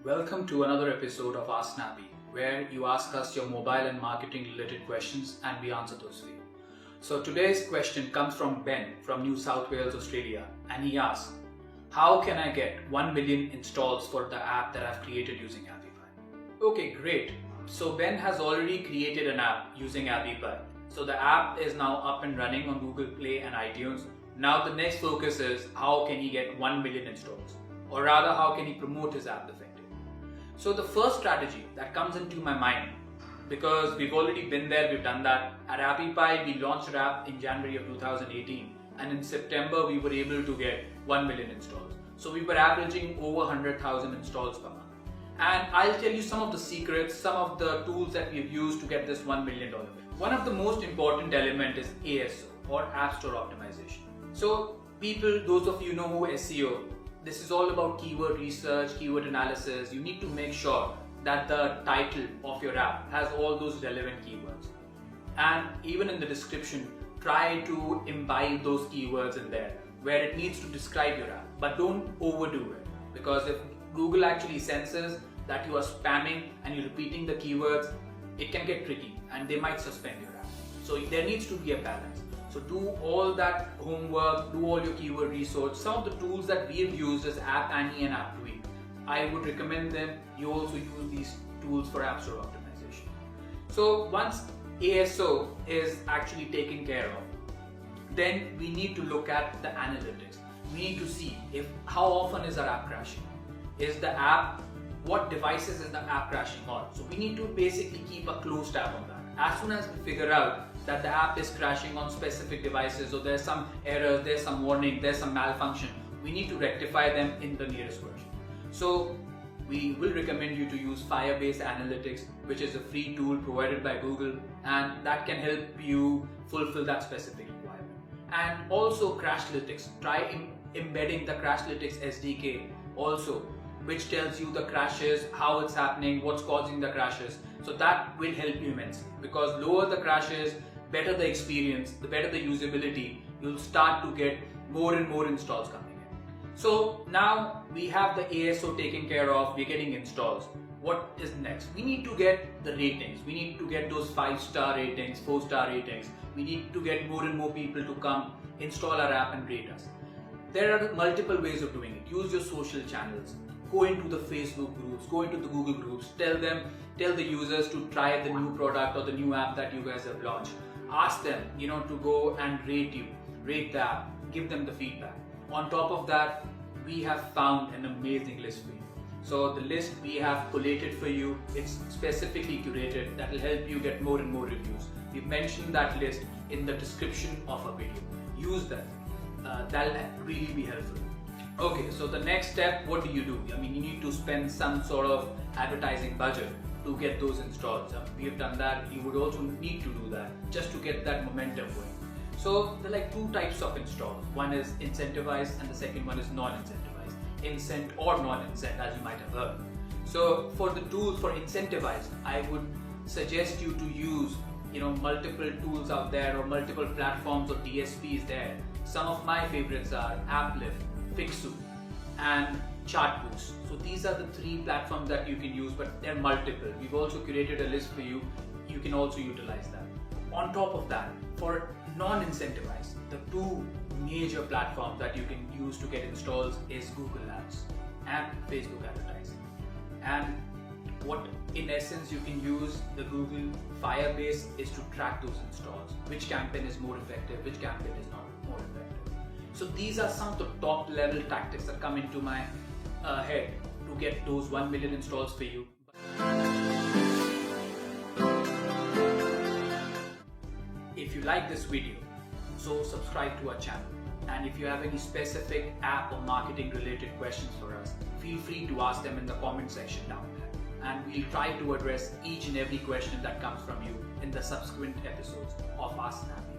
Welcome to another episode of Ask Snappy, where you ask us your mobile and marketing related questions and we answer those for you. So today's question comes from Ben from New South Wales, Australia, and he asks, how can I get 1 million installs for the app that I've created using Appify? Okay, great. So Ben has already created an app using Appify. So the app is now up and running on Google Play and iTunes. Now the next focus is how can he get 1 million installs? Or rather, how can he promote his app effectively? So the first strategy that comes into my mind, because we've already been there, we've done that. At Appify, we launched our app in January of 2018, and in September we were able to get 1 million installs. So we were averaging over 100,000 installs per month. And I'll tell you some of the secrets, some of the tools that we've used to get this $1 million. One of the most important element is ASO, or App Store Optimization. So people, those of you know who SEO, this is all about keyword research, keyword analysis. You need to make sure that the title of your app has all those relevant keywords. And even in the description, try to imbibe those keywords in there where it needs to describe your app. But don't overdo it, because if Google actually senses that you are spamming and you're repeating the keywords, it can get tricky and they might suspend your app. So there needs to be a balance. So do all that homework, do all your keyword research. Some of the tools that we have used is App Annie and App Tweak. I would recommend them. You also use these tools for App Store Optimization. So once ASO is actually taken care of, then we need to look at the analytics. We need to see how often is our app crashing. What devices is the app crashing on? So we need to basically keep a close tab on that. As soon as we figure out that the app is crashing on specific devices, or there's some errors, there's some warning, there's some malfunction, we need to rectify them in the nearest version. So we will recommend you to use Firebase Analytics, which is a free tool provided by Google, and that can help you fulfill that specific requirement. And also Crashlytics. Try embedding the Crashlytics SDK also, which tells you the crashes, how it's happening, what's causing the crashes. So that will help you immensely, because lower the crashes, better the experience, the better the usability, you'll start to get more and more installs coming in. So now we have the ASO taken care of, we're getting installs. What is next? We need to get the ratings. We need to get those 5-star ratings, 4-star ratings. We need to get more and more people to come install our app and rate us. There are multiple ways of doing it. Use your social channels. Go into the Facebook groups, go into the Google groups, tell the users to try the new product or the new app that you guys have launched. Ask them, to go and rate the app, give them the feedback. On top of that, we have found an amazing list for you. So the list we have collated for you, it's specifically curated, that will help you get more and more reviews. We've mentioned that list in the description of a video. Use that. That'll really be helpful. Okay, so the next step, what do? You need to spend some sort of advertising budget to get those installs. We have done that. You would also need to do that just to get that momentum going. So there are like two types of installs. One is incentivized and the second one is non-incentivized. Incent or non-incent, as you might have heard. So for the tools for incentivized, I would suggest you to use multiple tools out there or multiple platforms or DSPs there. Some of my favorites are AppLift, Fixu, and Chartboost. So these are the 3 platforms that you can use, but they're multiple. We've also curated a list for you. You can also utilize that. On top of that, for non-incentivized, the 2 major platforms that you can use to get installs is Google Ads and Facebook advertising. And what in essence you can use the Google Firebase is to track those installs. Which campaign is more effective, which campaign is not more effective. So these are some of the top level tactics that come into my head to get those 1 million installs for you. If you like this video, so subscribe to our channel. And if you have any specific app or marketing related questions for us, feel free to ask them in the comment section down there. And we'll try to address each and every question that comes from you in the subsequent episodes of Ask Snappy.